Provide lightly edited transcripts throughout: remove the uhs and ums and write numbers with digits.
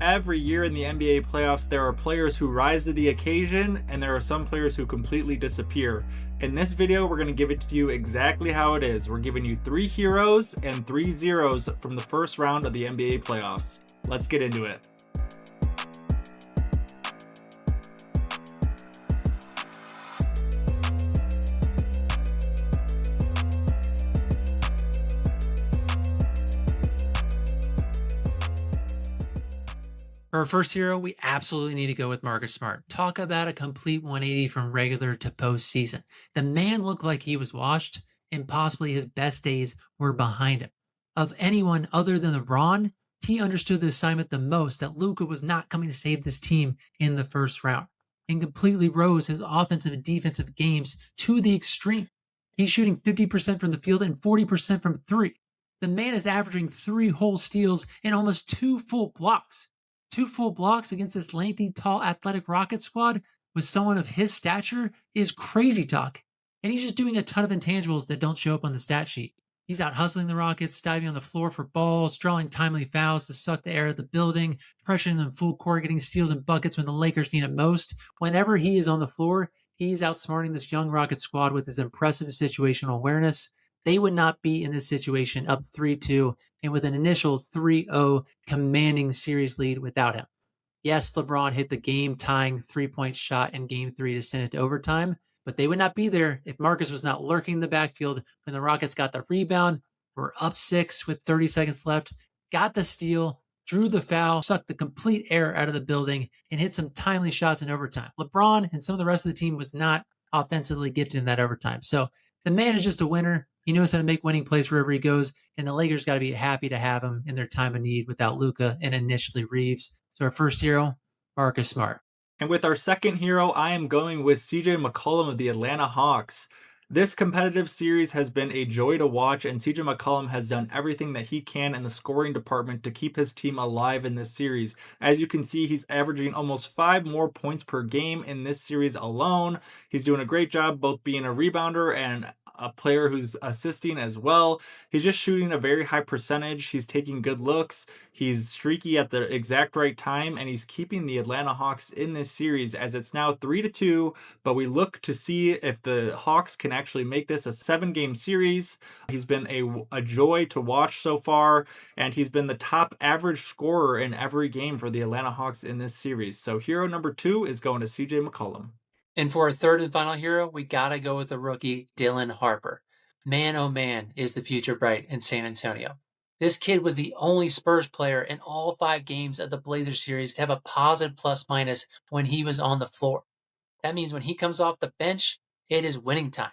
Every year in the NBA playoffs, there are players who rise to the occasion, and there are some players who completely disappear. In this video, we're going to give it to you exactly how it is. We're giving you 3 heroes and 3 zeros from the first round of the NBA playoffs. Let's get into it. For our first hero, we absolutely need to go with Marcus Smart. Talk about a complete 180 from regular to postseason. The man looked like he was washed, and possibly his best days were behind him. Of anyone other than LeBron, he understood the assignment the most, that Luka was not coming to save this team in the first round, and completely rose his offensive and defensive games to the extreme. He's shooting 50% from the field and 40% from three. The man is averaging 3 whole steals and almost 2 full blocks. 2 full blocks against this lengthy, tall, athletic Rocket squad with someone of his stature is crazy talk. And he's just doing a ton of intangibles that don't show up on the stat sheet. He's out hustling the Rockets, diving on the floor for balls, drawing timely fouls to suck the air of the building, pressuring them full court, getting steals and buckets when the Lakers need it most. Whenever he is on the floor, he's outsmarting this young Rocket squad with his impressive situational awareness. They would not be in this situation up 3-2 and with an initial 3-0 commanding series lead without him. Yes, LeBron hit the game-tying three-point shot in Game 3 to send it to overtime, but they would not be there if Marcus was not lurking in the backfield when the Rockets got the rebound, were up 6 with 30 seconds left, got the steal, drew the foul, sucked the complete air out of the building, and hit some timely shots in overtime. LeBron and some of the rest of the team was not offensively gifted in that overtime. So the man is just a winner. He knows how to make winning plays wherever he goes, and the Lakers got to be happy to have him in their time of need without Luka and initially Reeves. So our first hero, Marcus Smart. And with our second hero, I am going with CJ McCollum of the Atlanta Hawks. This competitive series has been a joy to watch, and CJ McCollum has done everything that he can in the scoring department to keep his team alive in this series. As you can see, he's averaging almost 5 more points per game in this series alone. He's doing a great job both being a rebounder and a player who's assisting as well. He's just shooting a very high percentage. He's taking good looks. He's streaky at the exact right time, and he's keeping the Atlanta Hawks in this series as it's now 3-2, but we look to see if the Hawks can actually make this a 7-game series. He's been a joy to watch so far, and he's been the top average scorer in every game for the Atlanta Hawks in this series. So hero number 2 is going to CJ McCollum. And for our third and final hero, we got to go with the rookie, Dylan Harper. Man, oh man, is the future bright in San Antonio. This kid was the only Spurs player in all 5 games of the Blazers series to have a positive plus-minus when he was on the floor. That means when he comes off the bench, it is winning time.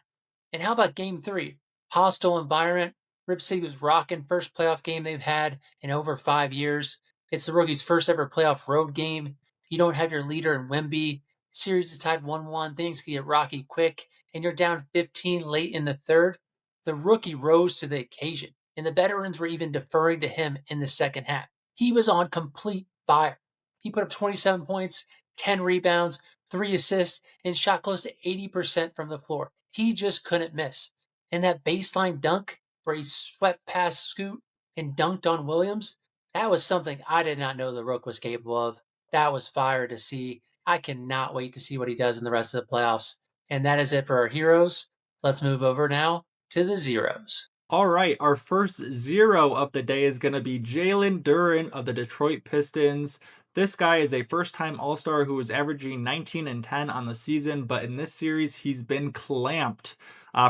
And how about Game 3? Hostile environment. Rip City was rocking, first playoff game they've had in over 5 years. It's the rookie's first ever playoff road game. You don't have your leader in Wemby. Series is tied 1-1. Things can get rocky quick, and you're down 15 late in the third. The rookie rose to the occasion, and the veterans were even deferring to him in the second half. He was on complete fire. He put up 27 points, 10 rebounds, 3 assists, and shot close to 80% from the floor. He just couldn't miss. And that baseline dunk where he swept past Scoot and dunked on Williams, that was something I did not know the Rook was capable of. That was fire to see. I cannot wait to see what he does in the rest of the playoffs. And that is it for our heroes. Let's move over now to the zeros. All right, our first zero of the day is going to be Jalen Duran of the Detroit Pistons. This guy is a first-time All-Star who is averaging 19 and 10 on the season, but in this series, he's been clamped.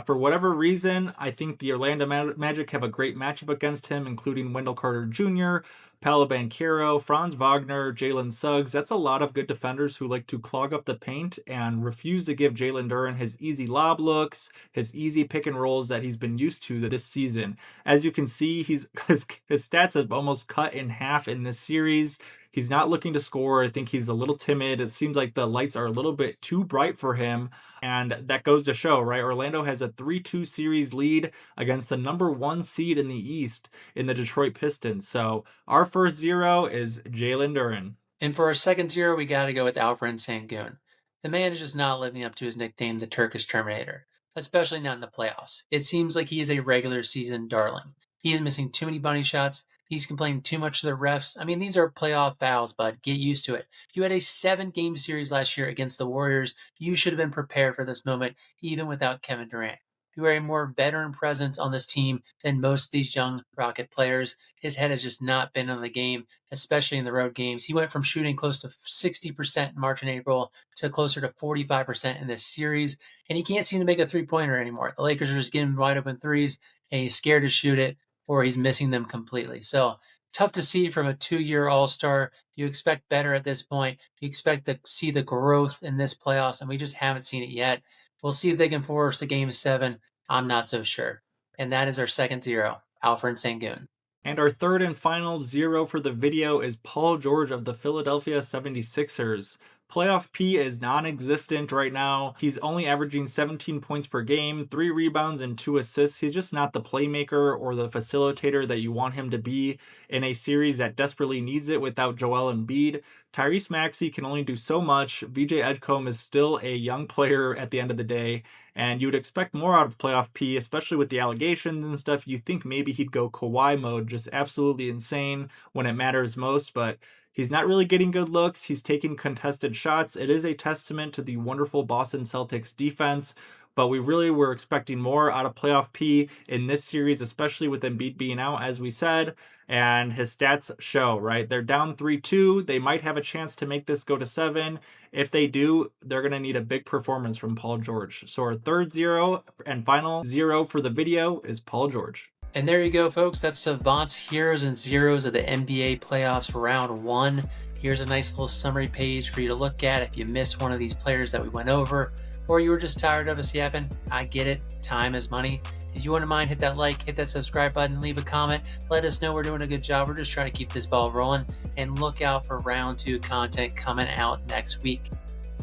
For whatever reason, I think the Orlando Magic have a great matchup against him, including Wendell Carter Jr., Paolo Banchero, Franz Wagner, Jalen Suggs. That's a lot of good defenders who like to clog up the paint and refuse to give Jalen Duran his easy lob looks, his easy pick and rolls that he's been used to this season. As you can see, his stats have almost cut in half in this series. He's not looking to score. I think he's a little timid. It seems like the lights are a little bit too bright for him, and that goes to show, right? Orlando has a 3-2 series lead against the number 1 seed in the East in the Detroit Pistons. So our first zero is Jalen Duran. And for our second zero, we got to go with Alperen Sengun. The man is just not living up to his nickname, the Turkish Terminator, especially not in the playoffs. It seems like he is a regular season darling. He is missing too many bunny shots, He's complaining too much to the refs. I mean, these are playoff fouls, bud. Get used to it. You had a 7-game series last year against the Warriors. You should have been prepared for this moment, even without Kevin Durant. You are a more veteran presence on this team than most of these young Rocket players. His head has just not been on the game, especially in the road games. He went from shooting close to 60% in March and April to closer to 45% in this series, and he can't seem to make a three-pointer anymore. The Lakers are just getting wide open threes, and he's scared to shoot it, or he's missing them completely. So tough to see from a 2-year All-Star. You expect better at this point. You expect to see the growth in this playoffs, and we just haven't seen it yet. We'll see if they can force a game 7. I'm not so sure. And that is our second 0, Alperen Sengun. And our third and final 0 for the video is Paul George of the Philadelphia 76ers. Playoff P is non-existent right now. He's only averaging 17 points per game, 3 rebounds and 2 assists. He's just not the playmaker or the facilitator that you want him to be in a series that desperately needs it without Joel Embiid. Tyrese Maxey can only do so much. VJ Edgecombe is still a young player at the end of the day, and you would expect more out of Playoff P, especially with the allegations and stuff. You think maybe he'd go Kawhi mode, just absolutely insane when it matters most, but he's not really getting good looks. He's taking contested shots. It is a testament to the wonderful Boston Celtics defense, but we really were expecting more out of Playoff P in this series, especially with Embiid being out, as we said, and his stats show, right? They're down 3-2. They might have a chance to make this go to 7. If they do, they're going to need a big performance from Paul George. So our third 0 and final 0 for the video is Paul George. And there you go, folks. That's Savant's Heroes and Zeros of the NBA playoffs round 1. Here's a nice little summary page for you to look at if you missed one of these players that we went over, or you were just tired of us yapping. I get it. Time is money. If you wouldn't mind, hit that like, hit that subscribe button, leave a comment. Let us know we're doing a good job. We're just trying to keep this ball rolling, and look out for round 2 content coming out next week.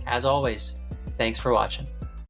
As always, thanks for watching.